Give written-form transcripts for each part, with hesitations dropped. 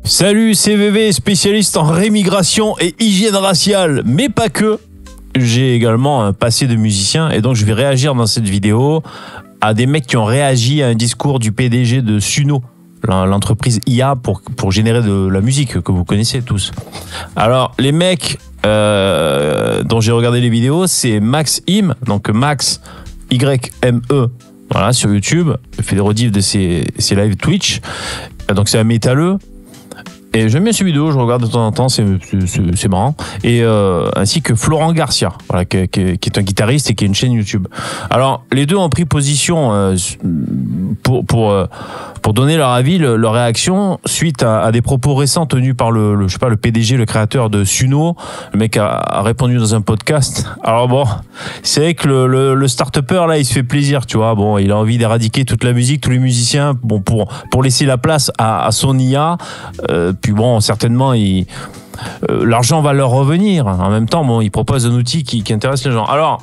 Salut, c'est VV, spécialiste en rémigration et hygiène raciale, mais pas que. J'ai également un passé de musicien et donc je vais réagir dans cette vidéo à des mecs qui ont réagi à un discours du PDG de Suno, l'entreprise IA pour générer de la musique que vous connaissez tous. Alors les mecs dont j'ai regardé les vidéos, c'est Max Im, donc Max Y-M-E, voilà, sur YouTube. Il fait des rediffs de ses lives Twitch. Donc c'est un métalleux. Et j'aime bien ces vidéos, je regarde de temps en temps, c'est marrant. Et ainsi que Florent Garcia, voilà, qui est un guitariste et qui a une chaîne YouTube. Alors, les deux ont pris position pour donner leur avis, leur réaction suite à des propos récents tenus par le PDG, le créateur de Suno. Le mec a répondu dans un podcast. Alors bon, c'est vrai que le start-upper là, il se fait plaisir, tu vois. Bon, il a envie d'éradiquer toute la musique, tous les musiciens, bon, pour laisser la place à son IA. Puis bon, certainement, l'argent va leur revenir. En même temps, bon, il propose un outil qui intéresse les gens. Alors,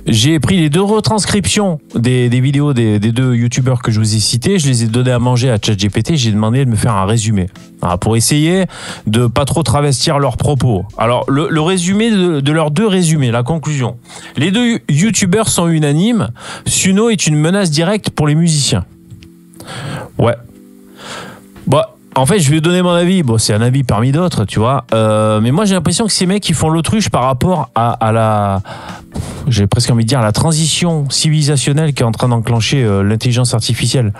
j'ai pris les deux retranscriptions des vidéos des deux youtubeurs que je vous ai cités. Je les ai données à manger à ChatGPT. J'ai demandé de me faire un résumé, voilà, pour essayer de pas trop travestir leurs propos. Alors, le résumé de leurs deux résumés, la conclusion. Les deux youtubeurs sont unanimes. Suno est une menace directe pour les musiciens. Ouais. Bon. En fait, je vais donner mon avis. Bon, c'est un avis parmi d'autres, tu vois. Mais moi, j'ai l'impression que ces mecs, ils font l'autruche par rapport à la... J'ai presque envie de dire la transition civilisationnelle qui est en train d'enclencher l'intelligence artificielle,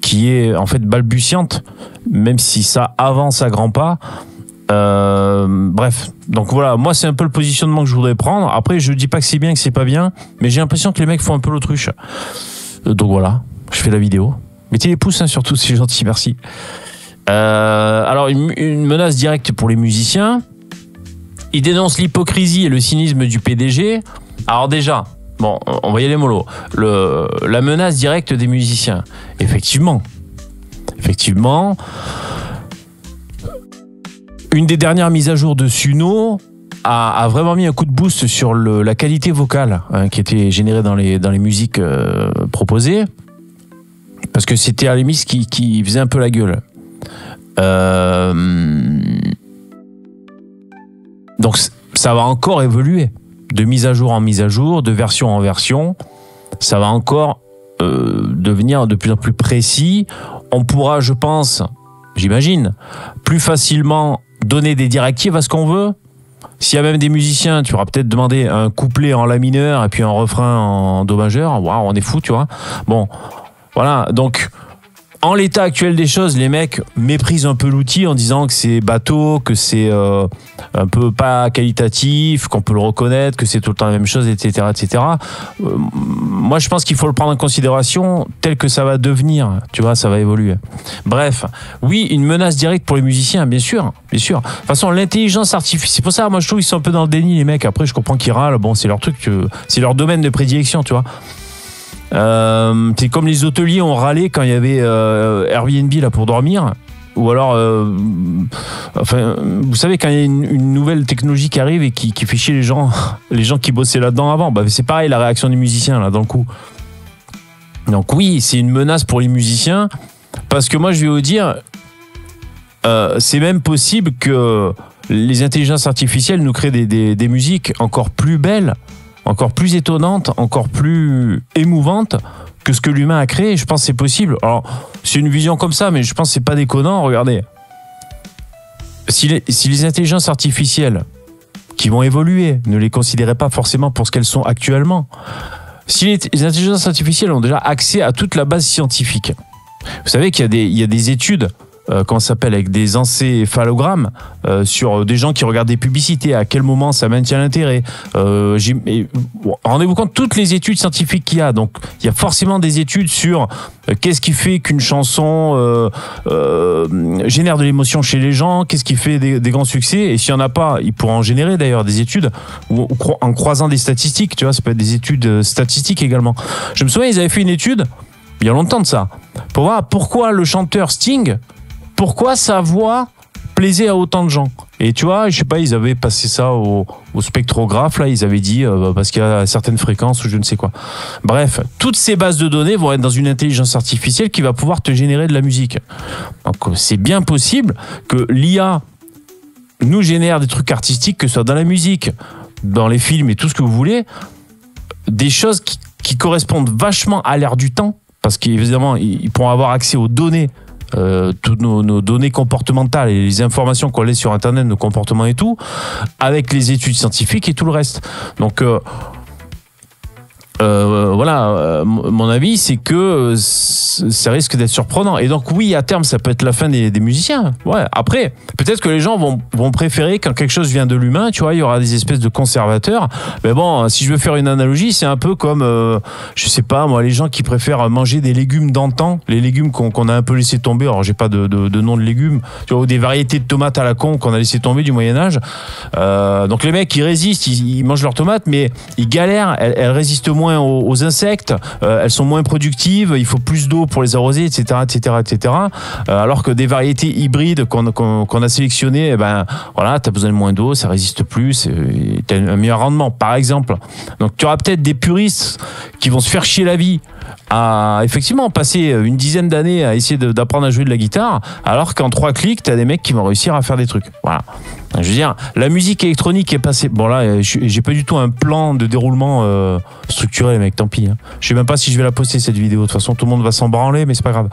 qui est en fait balbutiante, même si ça avance à grands pas. Bref. Donc voilà, moi, c'est un peu le positionnement que je voudrais prendre. Après, je dis pas que c'est bien, que c'est pas bien, mais j'ai l'impression que les mecs font un peu l'autruche. Donc voilà, je fais la vidéo. Mettez les pouces, hein, surtout, c'est gentil, merci. Alors une menace directe pour les musiciens. Il dénonce l'hypocrisie et le cynisme du PDG. Alors déjà, bon, on va y aller mollo. La menace directe des musiciens. Effectivement, une des dernières mises à jour de Suno a vraiment mis un coup de boost sur la qualité vocale, hein, qui était générée dans les musiques proposées, parce que c'était à l'émission qui faisait un peu la gueule. Donc ça va encore évoluer de mise à jour en mise à jour, de version en version. Ça va encore devenir de plus en plus précis. On pourra, je pense, j'imagine, plus facilement donner des directives à ce qu'on veut. S'il y a même des musiciens, tu auras peut-être demandé un couplet en la mineur et puis un refrain en do majeur. Waouh, on est fou, tu vois. Bon, voilà, donc... En l'état actuel des choses, les mecs méprisent un peu l'outil en disant que c'est bateau, que c'est un peu pas qualitatif, qu'on peut le reconnaître, que c'est tout le temps la même chose, etc., etc. Moi, je pense qu'il faut le prendre en considération tel que ça va devenir. Tu vois, ça va évoluer. Bref, oui, une menace directe pour les musiciens, bien sûr, bien sûr. De toute façon, l'intelligence artificielle, c'est pour ça, moi, je trouve qu'ils sont un peu dans le déni, les mecs. Après, je comprends qu'ils râlent. Bon, c'est leur truc, c'est leur domaine de prédilection, tu vois. C'est comme les hôteliers ont râlé quand il y avait Airbnb là pour dormir, ou alors enfin, vous savez, quand il y a une nouvelle technologie qui arrive et qui fait chier les gens qui bossaient là-dedans avant, bah, c'est pareil, la réaction des musiciens là dans le coup. Donc oui, c'est une menace pour les musiciens, parce que moi je vais vous dire, c'est même possible que les intelligences artificielles nous créent des musiques encore plus belles, encore plus étonnante, encore plus émouvante que ce que l'humain a créé. Je pense que c'est possible. Alors, c'est une vision comme ça, mais je pense que c'est pas déconnant. Regardez. Si les intelligences artificielles qui vont évoluer, ne les considérez pas forcément pour ce qu'elles sont actuellement. Si les intelligences artificielles ont déjà accès à toute la base scientifique, vous savez qu'il y a des études, comment ça s'appelle, avec des encéphalogrammes sur des gens qui regardent des publicités, à quel moment ça maintient l'intérêt. Rendez-vous compte toutes les études scientifiques qu'il y a. Donc il y a forcément des études sur qu'est-ce qui fait qu'une chanson génère de l'émotion chez les gens, qu'est-ce qui fait des grands succès. Et s'il n'y en a pas, ils pourront en générer d'ailleurs des études en croisant des statistiques. Tu vois, ça peut être des études statistiques également. Je me souviens, ils avaient fait une étude il y a longtemps de ça, pour voir pourquoi le chanteur Sting, pourquoi sa voix plaisait à autant de gens. Et tu vois, je sais pas, ils avaient passé ça au spectrographe, là, ils avaient dit, parce qu'il y a certaines fréquences ou je ne sais quoi. Bref, toutes ces bases de données vont être dans une intelligence artificielle qui va pouvoir te générer de la musique. Donc, c'est bien possible que l'IA nous génère des trucs artistiques, que ce soit dans la musique, dans les films et tout ce que vous voulez, des choses qui correspondent vachement à l'ère du temps, parce qu'évidemment, ils pourront avoir accès aux données, toutes nos données comportementales et les informations qu'on laisse sur Internet, nos comportements et tout, avec les études scientifiques et tout le reste. Donc, voilà, mon avis, c'est que ça risque d'être surprenant. Et donc, oui, à terme, ça peut être la fin des musiciens. Ouais. Après, peut-être que les gens vont préférer quand quelque chose vient de l'humain, tu vois, il y aura des espèces de conservateurs. Mais bon, si je veux faire une analogie, c'est un peu comme, je sais pas, moi, les gens qui préfèrent manger des légumes d'antan, les légumes qu'on a un peu laissé tomber. Alors, j'ai pas de nom de légumes, tu vois, ou des variétés de tomates à la con qu'on a laissé tomber du Moyen-Âge. Donc, les mecs, ils résistent, ils mangent leurs tomates, mais ils galèrent, elles résistent moins aux insectes, elles sont moins productives, il faut plus d'eau pour les arroser, etc., etc., etc. Alors que des variétés hybrides qu'on a sélectionnées, eh ben voilà, t'as besoin de moins d'eau, ça résiste plus, t'as un meilleur rendement, par exemple. Donc tu auras peut-être des puristes qui vont se faire chier la vie à effectivement passer une dizaine d'années à essayer d'apprendre à jouer de la guitare, alors qu'en 3 clics, t'as des mecs qui vont réussir à faire des trucs. Voilà. Je veux dire, la musique électronique est passée. Bon là, j'ai pas du tout un plan de déroulement structuré, mec. Tant pis. Hein. Je sais même pas si je vais la poster cette vidéo. De toute façon, tout le monde va s'en branler, mais c'est pas grave.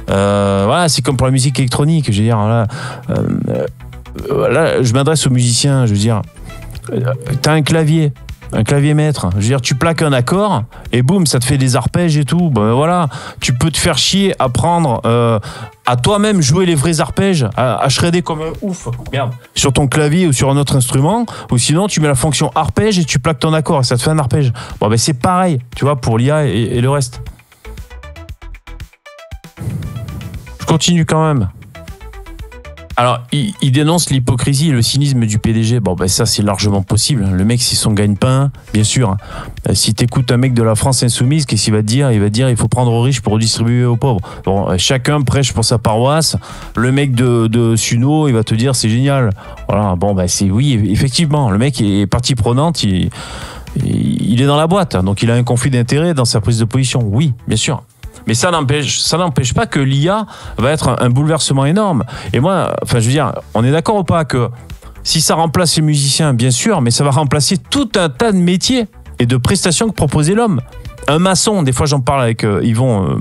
Voilà, c'est comme pour la musique électronique. Je veux dire, là, je m'adresse aux musiciens. Je veux dire, t'as un clavier maître. Je veux dire, tu plaques un accord et boum, ça te fait des arpèges et tout. Ben voilà, tu peux te faire chier à apprendre à toi-même jouer les vrais arpèges, à shredder comme un ouf, merde, sur ton clavier ou sur un autre instrument, ou sinon tu mets la fonction arpège et tu plaques ton accord et ça te fait un arpège. Bon ben c'est pareil, tu vois, pour l'IA et le reste. Je continue quand même. Alors, il dénonce l'hypocrisie et le cynisme du PDG. Bon, ben ça, c'est largement possible. Le mec, c'est son gagne-pain, bien sûr. Si t'écoutes un mec de la France insoumise, qu'est-ce qu'il va te dire? Il va te dire, il faut prendre aux riches pour redistribuer aux pauvres. Bon, chacun prêche pour sa paroisse. Le mec de Suno, il va te dire, c'est génial. Voilà, bon, ben c'est oui, effectivement. Le mec est partie prenante, il est dans la boîte. Donc, il a un conflit d'intérêt dans sa prise de position. Oui, bien sûr. Mais ça n'empêche pas que l'IA va être un bouleversement énorme. Et moi, enfin, je veux dire, on est d'accord ou pas que si ça remplace les musiciens, bien sûr, mais ça va remplacer tout un tas de métiers et de prestations que proposait l'homme. Un maçon, des fois j'en parle avec Yvon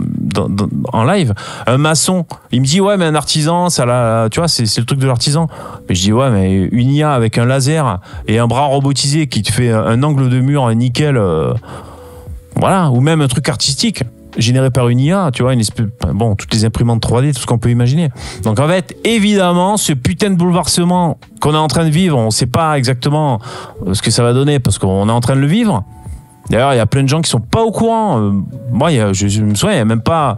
en live, un maçon, il me dit ouais mais un artisan, ça tu vois, c'est le truc de l'artisan. Mais je dis ouais mais une IA avec un laser et un bras robotisé qui te fait un angle de mur nickel, voilà, ou même un truc artistique généré par une IA, tu vois, bon, toutes les imprimantes 3D, tout ce qu'on peut imaginer. Donc en fait, évidemment, ce putain de bouleversement qu'on est en train de vivre, on ne sait pas exactement ce que ça va donner parce qu'on est en train de le vivre. D'ailleurs, il y a plein de gens qui sont pas au courant. Moi, je me souviens, il y a même pas,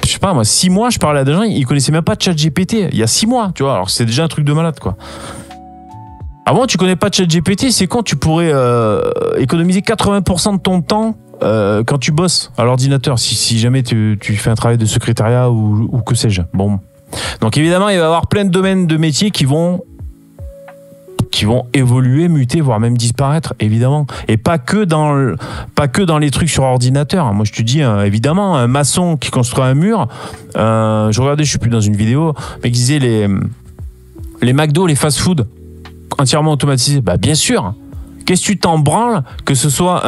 je sais pas, moi, 6 mois, je parlais à des gens, ils connaissaient même pas ChatGPT. Il y a 6 mois, tu vois, alors c'est déjà un truc de malade, quoi. Ah bon, tu connais pas ChatGPT, c'est con, tu pourrais économiser 80% de ton temps quand tu bosses à l'ordinateur, si jamais tu fais un travail de secrétariat ou que sais-je. Bon. Donc évidemment, il va y avoir plein de domaines de métiers qui vont évoluer, muter, voire même disparaître, évidemment. Et pas que dans les trucs sur ordinateur. Moi, je te dis, évidemment, un maçon qui construit un mur, je regardais, je suis plus dans une vidéo, mais qui disait les McDo, les fast-food, entièrement automatisés. Bah, bien sûr. Qu'est-ce que tu t'en branles que ce soit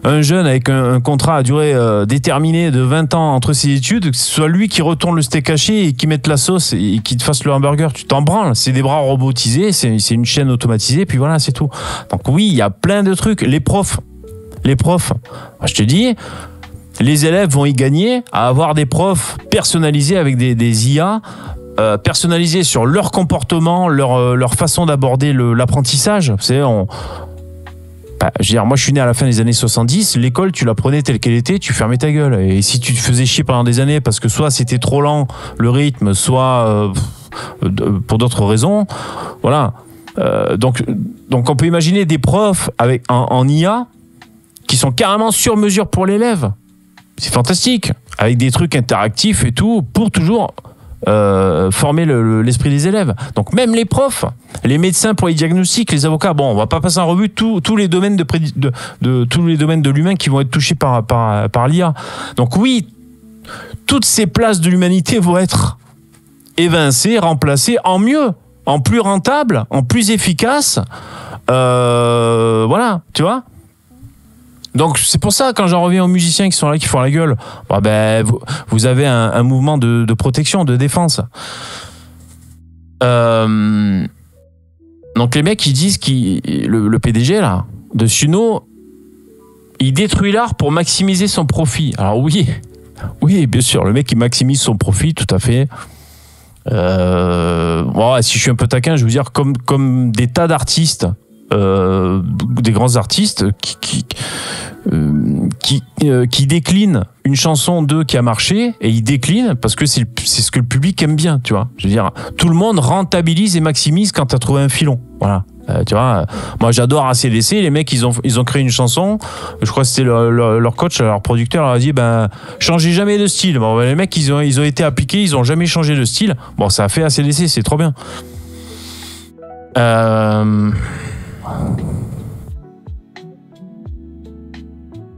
un jeune avec un contrat à durée déterminée de 20 ans entre ses études, que ce soit lui qui retourne le steak haché et qui mette la sauce et qui te fasse le hamburger, tu t'en branles. C'est des bras robotisés, c'est une chaîne automatisée, puis voilà, c'est tout. Donc oui, il y a plein de trucs. Les profs, je te dis, les élèves vont y gagner à avoir des profs personnalisés avec des IA, personnalisés sur leur comportement, leur façon d'aborder l'apprentissage. Vous savez, je veux dire, moi je suis né à la fin des années 70, l'école tu la prenais telle qu'elle était, tu fermais ta gueule. Et si tu te faisais chier pendant des années parce que soit c'était trop lent le rythme, soit pour d'autres raisons, voilà. Donc on peut imaginer des profs en IA qui sont carrément sur mesure pour l'élève. C'est fantastique, avec des trucs interactifs et tout, pour toujours former l'esprit des élèves. Donc même les profs, les médecins pour les diagnostics, les avocats, bon, on va pas passer en revue tous les domaines tous les domaines de l'humain qui vont être touchés par l'IA. Donc oui, toutes ces places de l'humanité vont être évincées, remplacées en mieux, en plus rentable, en plus efficace. Voilà, tu vois. Donc c'est pour ça, quand j'en reviens aux musiciens qui sont là, qui font la gueule, bah ben, vous avez un mouvement de protection, de défense. Donc les mecs, ils disent le PDG là, de Suno, il détruit l'art pour maximiser son profit. Alors oui, bien sûr, le mec il maximise son profit, tout à fait. Bon, si je suis un peu taquin, je veux dire comme des tas d'artistes, des grands artistes qui déclinent une chanson d'eux qui a marché, et ils déclinent parce que c'est ce que le public aime bien, tu vois. Je veux dire, tout le monde rentabilise et maximise quand tu as trouvé un filon. Voilà. Tu vois, moi j'adore AC/DC, les mecs ils ont créé une chanson, je crois que c'était leur coach, leur producteur leur a dit ben changez jamais de style. Bon, ben, les mecs ils ont été appliqués, ils ont jamais changé de style. Bon, ça a fait AC/DC, c'est trop bien.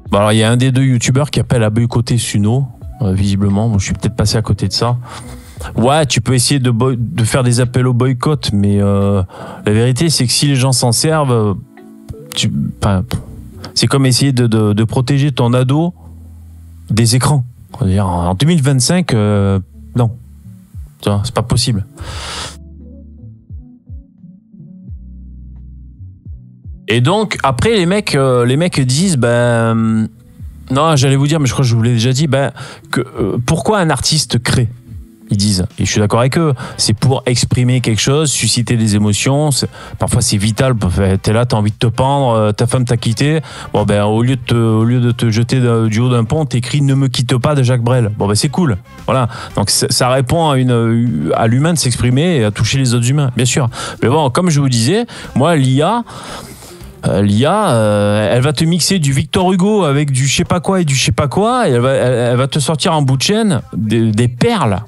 Bon, alors il y a un des deux youtubeurs qui appelle à boycotter Suno, visiblement. Bon, je suis peut-être passé à côté de ça. Ouais, tu peux essayer de faire des appels au boycott, mais la vérité c'est que si les gens s'en servent, c'est comme essayer de protéger ton ado des écrans. En 2025, non, c'est pas possible. Et donc après les mecs disent ben non, j'allais vous dire, mais je crois que je vous l'ai déjà dit, ben pourquoi un artiste crée? Ils disent, et je suis d'accord avec eux, c'est pour exprimer quelque chose, susciter des émotions. Parfois c'est vital. T'es là, t'as envie de te pendre, ta femme t'a quitté. Bon ben au lieu de te jeter du haut d'un pont, t'écris "Ne me quitte pas" de Jacques Brel. Bon ben c'est cool. Voilà. Donc ça répond à l'humain de s'exprimer et à toucher les autres humains, bien sûr. Mais bon, comme je vous disais, moi l'IA, elle va te mixer du Victor Hugo avec du je sais pas quoi et du je sais pas quoi, et elle va te sortir en bout de chaîne des perles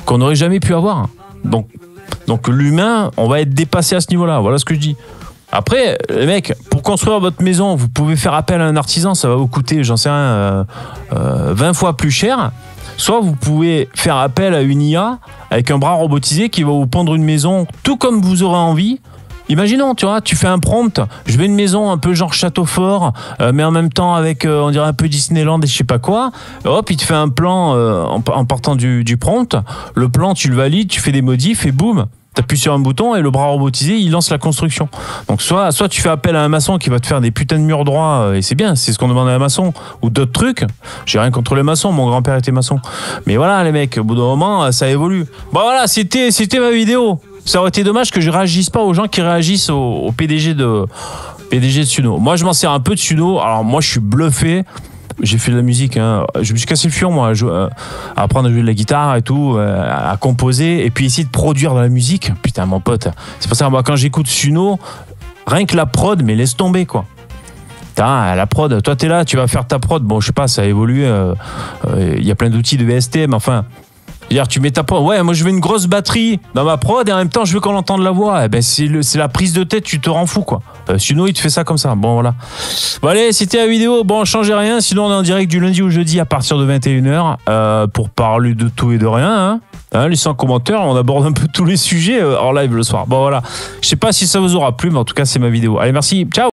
qu'on n'aurait jamais pu avoir. Donc l'humain, on va être dépassé à ce niveau-là. Voilà ce que je dis. Après, les mecs, pour construire votre maison, vous pouvez faire appel à un artisan, ça va vous coûter, j'en sais rien, 20 fois plus cher. Soit vous pouvez faire appel à une IA avec un bras robotisé qui va vous pondre une maison tout comme vous aurez envie. Imaginons, tu vois, tu fais un prompt, je veux une maison un peu genre château fort, mais en même temps avec, on dirait un peu Disneyland et je sais pas quoi. Hop, il te fait un plan en partant du prompt. Le plan, tu le valides, tu fais des modifs et boum, t'appuies sur un bouton et le bras robotisé, il lance la construction. Donc soit tu fais appel à un maçon qui va te faire des putains de murs droits, et c'est bien, c'est ce qu'on demande à un maçon, ou d'autres trucs. J'ai rien contre les maçons, mon grand-père était maçon. Mais voilà les mecs, au bout d'un moment, ça évolue. Bon voilà, c'était ma vidéo. Ça aurait été dommage que je réagisse pas aux gens qui réagissent au PDG de Suno. Moi, je m'en sers un peu de Suno. Alors, moi, je suis bluffé. J'ai fait de la musique. Hein. Je me suis cassé le fion, moi, à apprendre à jouer de la guitare et tout, à composer, et puis essayer de produire de la musique. Putain, mon pote. C'est pour ça, moi, quand j'écoute Suno, rien que la prod, mais laisse tomber, quoi. Putain, la prod, toi, t'es là, tu vas faire ta prod. Bon, je sais pas, ça a évolué. Il y a plein d'outils de VST, mais enfin... C'est-à-dire, tu mets ta prod. Ouais, moi je veux une grosse batterie dans ma prod et en même temps je veux qu'on entende la voix. Eh ben c'est la prise de tête, tu te rends fou quoi. Sinon il te fait ça comme ça. Bon voilà. Bon allez, c'était la vidéo. Bon, changez rien. Sinon on est en direct du lundi au jeudi à partir de 21h pour parler de tout et de rien. Hein, laissez en commentaire. On aborde un peu tous les sujets en live le soir. Bon voilà. Je sais pas si ça vous aura plu, mais en tout cas c'est ma vidéo. Allez, merci. Ciao.